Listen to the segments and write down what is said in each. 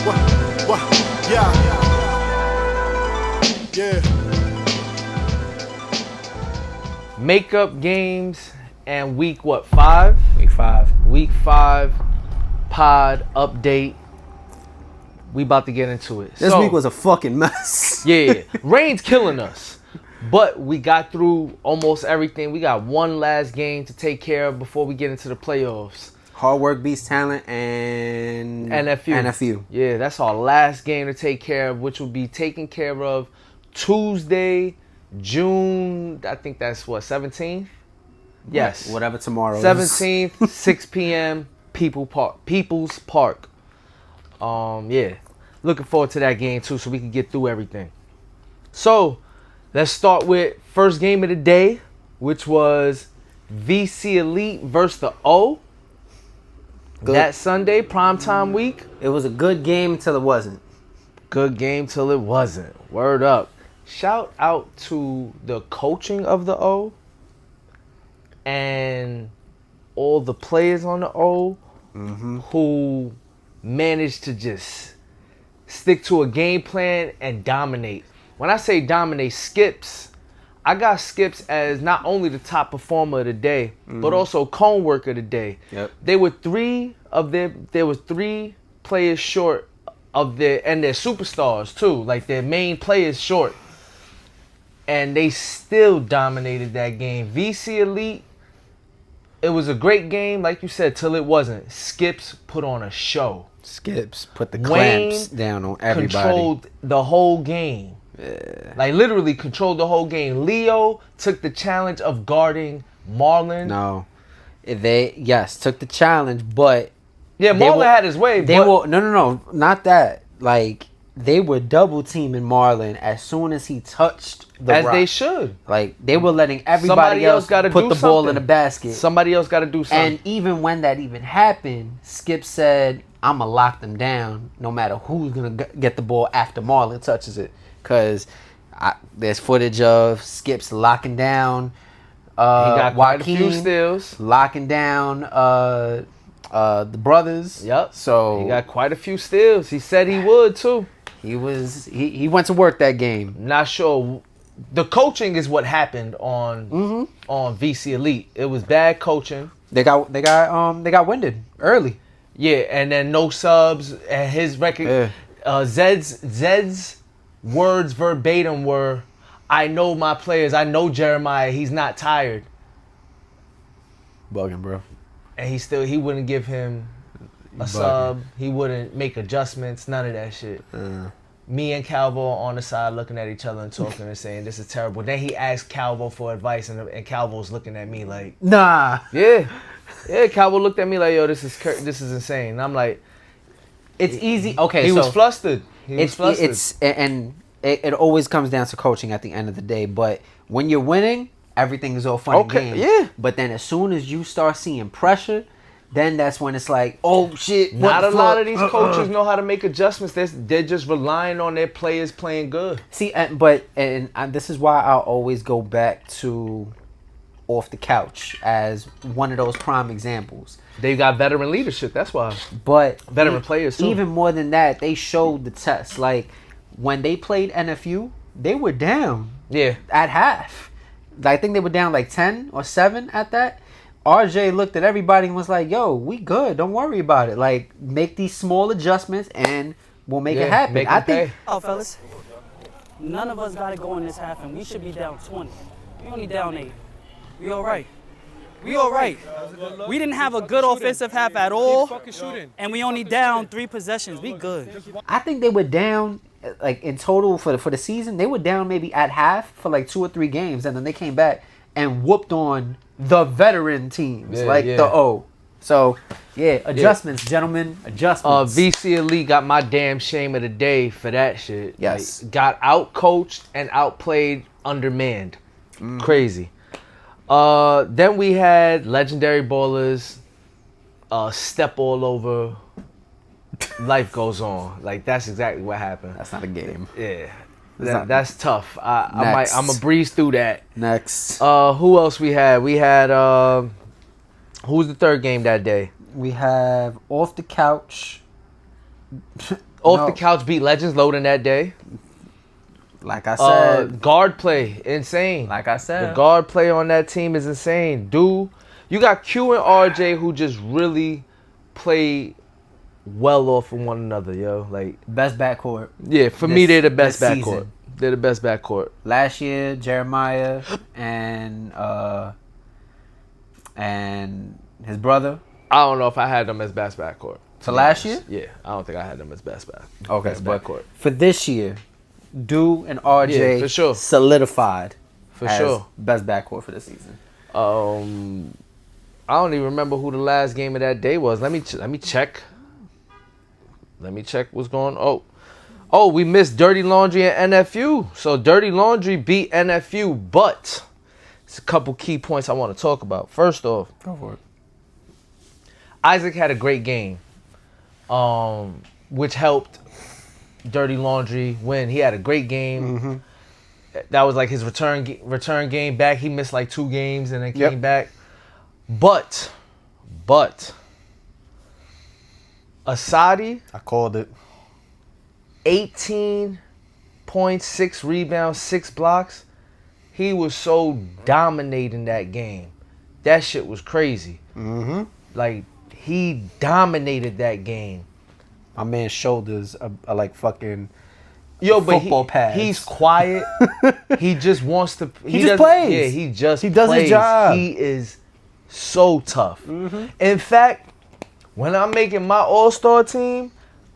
What? Yeah. Yeah. Makeup games and week what? 5? Week 5. Week 5 pod update. We about to get into it. This week was a fucking mess. Yeah, rain's killing us. But we got through almost everything. We got one last game to take care of before we get into the playoffs. Hard work beats talent and NFU. Yeah, that's our last game to take care of, which will be taken care of Tuesday, June, I think that's what, 17th? Yes. Whatever tomorrow 17th, is. 6 p.m., People's Park. Yeah. Looking forward to that game too, so we can get through everything. So, let's start with first game of the day, which was VC Elite versus the O. Good. That Sunday, primetime week. It was a good game until it wasn't. Good game till it wasn't. Word up. Shout out to the coaching of the O and all the players on the O who managed to just stick to a game plan and dominate. When I say dominate, Skips, I got Skips as not only the top performer of the day, but also cone work of the day. Yep. There was 3 players short of their superstars too, like their main players short. And they still dominated that game. VC Elite, it was a great game, like you said, till it wasn't. Skips put on a show. Skips put the Wayne clamps down on everybody. Controlled the whole game. Yeah. Like literally controlled the whole game. Leo took the challenge of guarding Marlon. No. They took the challenge, but Yeah, Marlon had his way. No, not that. Like, they were double teaming Marlon as soon as he touched the as rock. they should. Like, they were letting everybody Somebody else gotta put do the ball in something. the basket. Somebody else got to do something. And even when that even happened, Skip said, I'm going to lock them down no matter who's going to get the ball after Marlon touches it. Because there's footage of Skip's locking down he got quite Joaquin, a few steals. locking down the brothers. Yep. So He got quite a few steals. He said he would too. he went to work that game. Not sure. The coaching is what happened on VC Elite. It was bad coaching. They got winded early. Yeah, and then no subs. And his record, Zed's words verbatim were, "I know my players. I know Jeremiah. He's not tired." Bugging, bro. And he wouldn't give him a sub. He wouldn't make adjustments. None of that shit. Me and Calvo on the side looking at each other and talking and saying, "This is terrible." Then he asked Calvo for advice, and Calvo's looking at me like, Nah. Yeah. Calvo looked at me like, "Yo, this is insane." And I'm like, It's easy. Okay, he so was flustered. It always comes down to coaching at the end of the day. But when you're winning, everything is all fun and games. Yeah. But then as soon as you start seeing pressure, then that's when it's like, oh shit. Not a lot of these coaches know how to make adjustments. They're just relying on their players playing good. See, this is why I'll always go back to Off the Couch as one of those prime examples. They got veteran leadership. That's why. But Veteran players too. Even more than that, they showed the test. Like when they played NFU, they were down. Yeah. At half. I think they were down like 10 or 7 at that. RJ looked at everybody and was like, "Yo, we good. Don't worry about it. Like, make these small adjustments and we'll make it happen." Make I it think. pay. Oh, fellas, none of us got to go in this half, and we should be down 20. We only down 8. We all right. We all right. We didn't have a good offensive half at all, and we only down 3 possessions. We good. I think they were down, like in total for the season, they were down maybe at half for like 2 or 3 games, and then they came back and whooped on the veteran teams the O. So adjustments, gentlemen, adjustments. VC Elite got my damn shame of the day for that shit. Yes. Like, got out coached and outplayed, undermanned. Crazy. Then we had legendary ballers step all over. Life goes on. Like, that's exactly what happened. That's not a game. Yeah. That's tough. I'm gonna breeze through that. Next. Who else we had? We had who was the third game that day? We have Off the Couch Off No. the couch beat legends loading that day. Like I said. Guard play, insane. Like I said. The guard play on that team is insane. Dude, you got Q and RJ who just really play well off of one another, yo. Like Best backcourt. yeah, for me they're the best this backcourt. season. They're the best backcourt. Last year, Jeremiah and his brother. I don't know if I had them as best backcourt. For last year? Yeah, I don't think I had them as best Okay, best but backcourt. for this year, Du and RJ Yeah, for sure. solidified For as sure. best backcourt for the season. I don't even remember who the last game of that day was. Let me check. Let me check what's going on. Oh, we missed Dirty Laundry and NFU. So Dirty Laundry beat NFU, but it's a couple key points I want to talk about. First off, Go for it. Isaac had a great game, which helped Dirty Laundry win. He had a great game. Mm-hmm. That was like his return game back. He missed like 2 games and then came back. But Asadi, I called it. 18 points, 6 rebounds, 6 blocks. He was so dominating that game. That shit was crazy. Mm-hmm. Like, he dominated that game. My man's shoulders are like fucking Yo, but football pads. He's quiet. He just wants to. He just plays. Yeah, he does plays. his job. He is so tough. Mm-hmm. In fact, when I'm making my all-star team,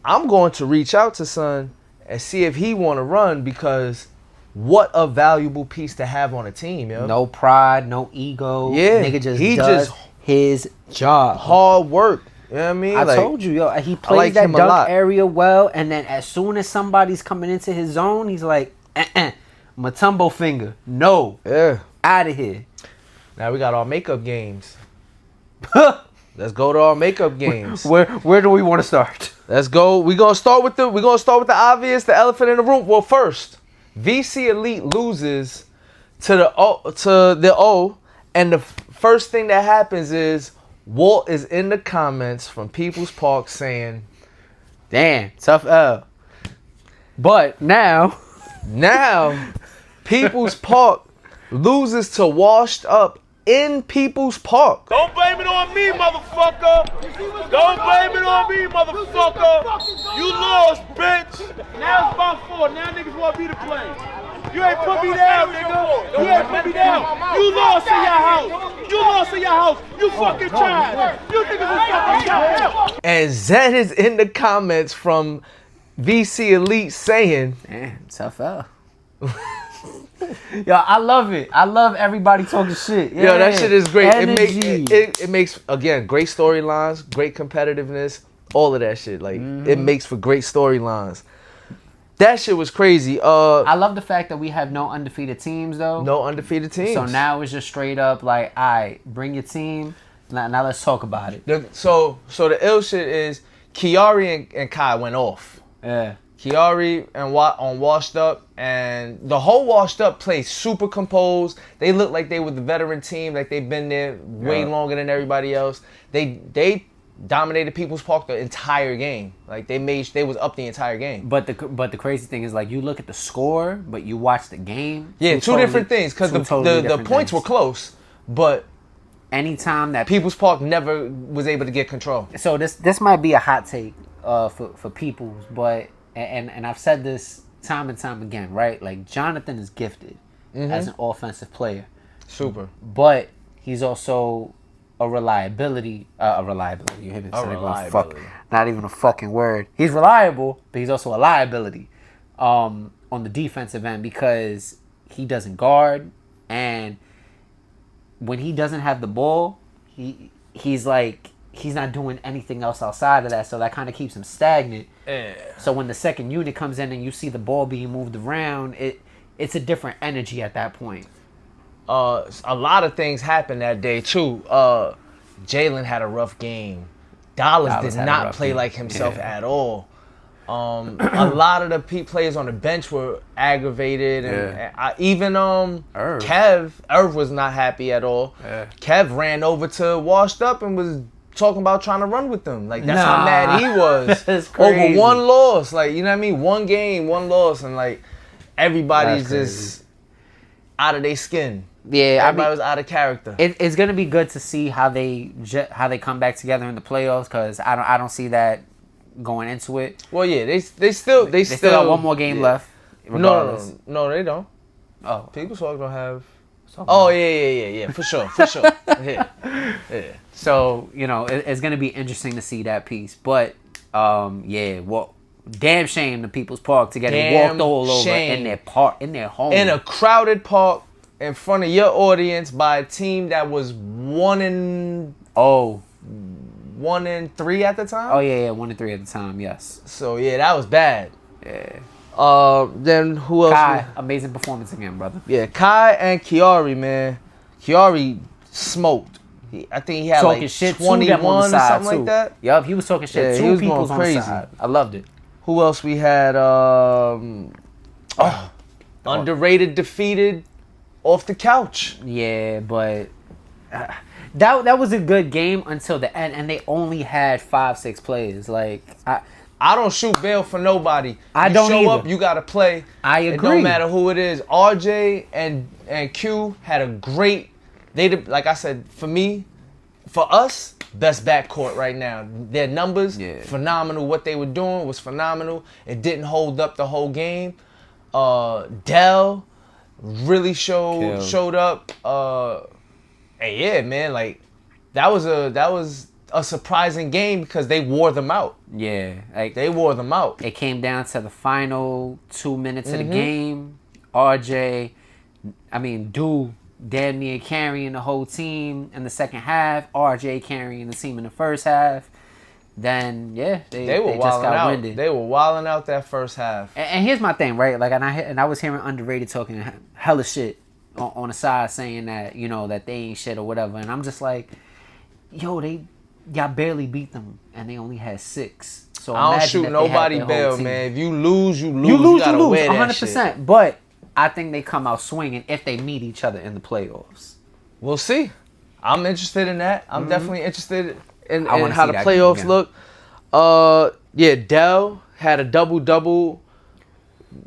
I'm going to reach out to Son and see if he want to run, because what a valuable piece to have on a team, yo. no pride, no ego. Yeah, Nigga just he does just his job. Hard work. You know what I mean? I told you, yo, he plays like that him a dunk lot. area well, and then as soon as somebody's coming into his zone, he's like, Matumbo finger, no, Yeah. out of here. Now we got our makeup games. Let's go to our makeup games. Where do we want to start? Let's go. We're gonna start with the obvious, the elephant in the room. Well, first, VC Elite loses to the O, and the first thing that happens is Walt is in the comments from People's Park saying, Damn, tough L. But now, People's Park loses to Washed Up in People's Park. Don't blame it on me, motherfucker. Don't blame it on me, motherfucker. You lost, bitch. Now it's my fault. Now niggas want me to play. You ain't put me down, nigga. You ain't put me down. You lost in your house. You lost in your house. You fucking tried. You niggas was fucking tried. And Zed is in the comments from VC Elite saying, damn, tough L. Yo, I love it. I love everybody talking shit. Yeah. yo, that shit is great. Energy. It makes, again, great storylines, great competitiveness, all of that shit. Like, it makes for great storylines. That shit was crazy. I love the fact that we have no undefeated teams, though. No undefeated teams. So now it's just straight up like, all right, bring your team. Now let's talk about it. So the ill shit is Kiari and Kai went off. Yeah. Kiari on Washed Up, and the whole Washed Up played super composed. They looked like they were the veteran team, like they've been there way longer than everybody else. They dominated People's Park the entire game. Like they was up the entire game. But the crazy thing is, like, you look at the score, but you watch the game. Yeah, two different things, because the points were close, but anytime that People's Park never was able to get control. So this might be a hot take for Peoples, but and I've said this time and time again, right? Like, Jonathan is gifted as an offensive player. Super. But he's also a reliability. You hear me? Not even a fucking word. He's reliable, but he's also a liability on the defensive end, because he doesn't guard, and when he doesn't have the ball, he's not doing anything else outside of that, so that kind of keeps him stagnant. So when the second unit comes in and you see the ball being moved around, it's a different energy at that point. A lot of things happened that day too. Jalen had a rough game. Dallas did not play like himself at all. A lot of the players on the bench were aggravated, and even Irv was not happy at all. Kev ran over to Washed Up and was talking about trying to run with them. Like, that's how mad he was That's crazy. over one loss. Like, you know what I mean? One game, one loss, and like everybody's just out of their skin. Yeah, everybody was out of character. It's gonna be good to see how they come back together in the playoffs, because I don't see that going into it. Well, yeah, they still have one more game left. Regardless. No, they don't. Oh, People's Talk don't have. Oh yeah, for sure. Yeah. So it's gonna be interesting to see that piece, but damn shame the People's Park to get walked all over in their home, in a crowded park in front of your audience by a team that was 1-3 at the time. Oh yeah, 1-3 at the time. Yes. So yeah, that was bad. Yeah. Then who else? Kai, amazing performance again, brother. Yeah, Kai and Kiari, man. Kiari smoked. I think he had talking like shit 21 or something like that. Yup, he was talking shit. Yeah, Two people's on the side. I loved it. Who else we had? Underrated, defeated, off the couch. Yeah, but that was a good game until the end, and they only had 5-6 players. Like I don't shoot bail for nobody. You show either. up, you gotta play. I agree. It don't matter who it is. RJ and Q had a great. Like I said, for us, best backcourt right now. Their numbers, phenomenal. What they were doing was phenomenal. It didn't hold up the whole game. Dell really showed up. And yeah, man, like that was a surprising game because they wore them out. Yeah, like they wore them out. It came down to the final 2 minutes of the game. RJ, Dude, damn near carrying the whole team in the second half. RJ carrying the team in the first half. Then they were just got winded. They were wilding out that first half. And here's my thing, right? Like, and I was hearing Underrated talking hella shit on the side, saying that that they ain't shit or whatever. And I'm just like, yo, y'all barely beat them, and they only had 6. So I don't shoot nobody bail, man. If you lose, you lose. You gotta wear that 100%. shit. But I think they come out swinging if they meet each other in the playoffs. We'll see. I'm interested in that. I'm definitely interested in how the that playoffs look. Dell had a double-double.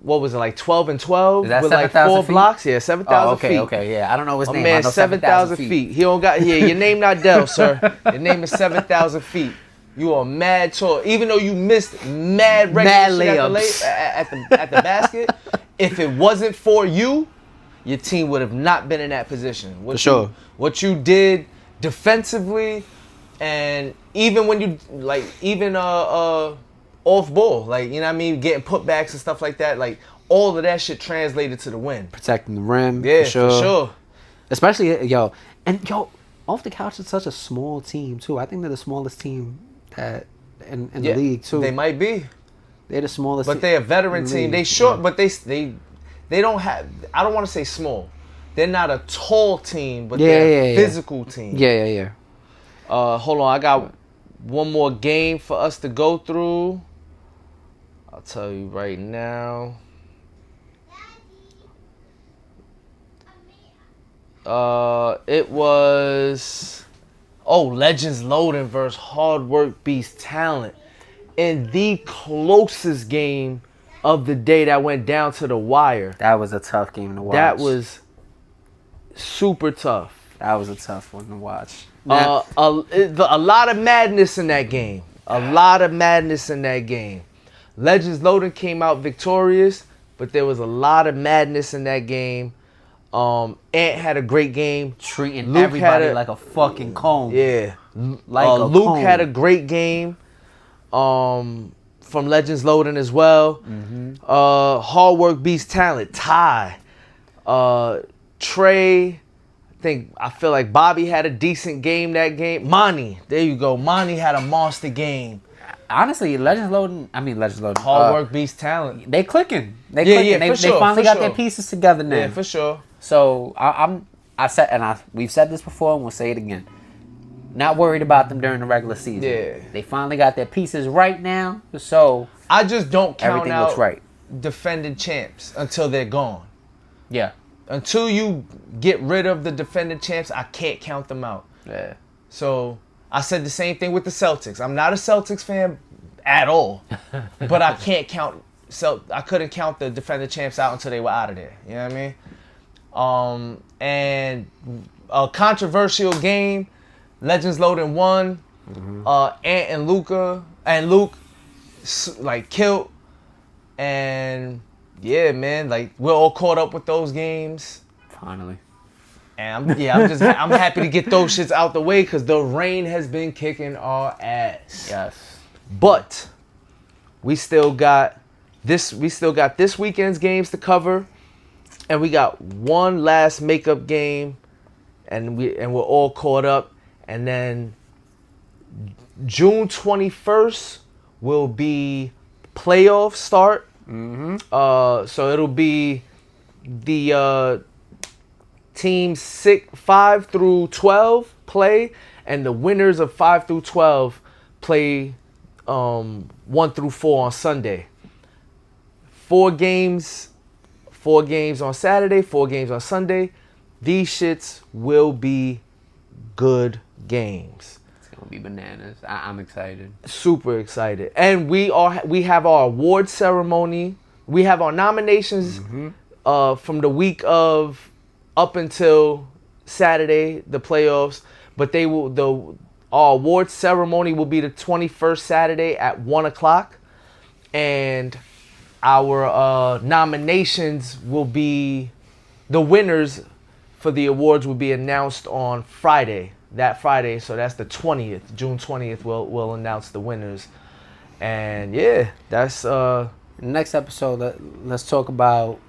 What was it, like 12 and 12? Is that with 7,000 like 4 feet? blocks? Yeah, 7,000 feet. Okay, yeah. I don't know his name. Man, I know 7,000 feet. He don't got. Yeah, your name not Dell, sir. Your name is 7,000 feet. You are mad tall. Even though you missed mad layups at the basket, if it wasn't for you, your team would have not been in that position. For sure. What you did defensively, and even when you off ball, like, you know what I mean, getting putbacks and stuff like that, like all of that shit translated to the win. Protecting the rim, yeah, for sure. Especially Off the Couch is such a small team too. I think they're the smallest team in the league too. They might be. They're the smallest. But they're a veteran team. They short, but they don't have. I don't want to say small. They're not a tall team, but they're a physical team. Yeah. Hold on, I got one more game for us to go through. I'll tell you right now. It was Legends Loading versus Hard Work Beats Talent in the closest game of the day that went down to the wire. That was a tough game to watch. That was super tough. That was a tough one to watch. A lot of madness in that game. Legends Loading came out victorious, but there was a lot of madness in that game. Ant had a great game. Treating everybody like a fucking cone. Yeah. Like Luke cone. had a great game from Legends Loading as well. Hard Work Beats Talent. Ty. Trey. I feel like Bobby had a decent game that game. Monty. There you go. Monty had a monster game. Honestly, Legends Loading. Hard Work Beats Talent. They clicking. They finally got their pieces together now. Yeah, for sure. So we've said this before and we'll say it again. Not worried about them during the regular season. Yeah. They finally got their pieces right now. So I just don't count everything out looks right. defending champs until they're gone. Yeah. Until you get rid of the defending champs, I can't count them out. Yeah. So I said the same thing with the Celtics. I'm not a Celtics fan at all, but I can't count. I couldn't count the defending champs out until they were out of there. You know what I mean? And a controversial game. Legends Loading won. Ant and Luke like killed. And yeah, man, like we're all caught up with those games. Finally. And I'm happy to get those shits out the way because the rain has been kicking our ass. Yes. But we still got this weekend's games to cover, and we got one last makeup game, and we're all caught up. And then June 21st will be playoff start. So it'll be the teams 5 through 12 play, and the winners of 5 through 12 play 1 through 4 on Sunday. 4 games on Saturday, 4 games on Sunday. These shits will be good games. It's gonna be bananas. I'm excited. Super excited. And we have our award ceremony. We have our nominations from the week of up until Saturday, the playoffs. But our award ceremony will be the 21st Saturday at 1:00, and our nominations will be, the winners for the awards will be announced on Friday. That Friday, so that's the 20th, June 20th. We'll announce the winners, and yeah, that's Next episode. Let's talk about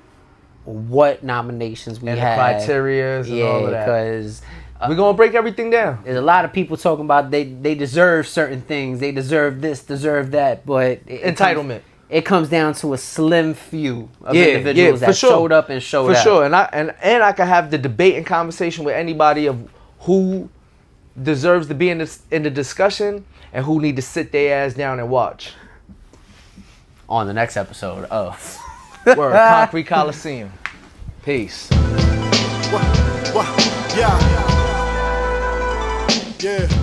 what nominations we and have, the criterias and all of that. Because we're gonna break everything down. there's a lot of people talking about they deserve certain things, they deserve this, deserve that, but Entitlement. It comes down to a slim few of individuals for that sure. showed up and showed for out. sure. And I can have the debate and conversation with anybody of who deserves to be in the discussion and who need to sit their ass down and watch. On the next episode of Word, Concrete Colosseum. Peace. Yeah.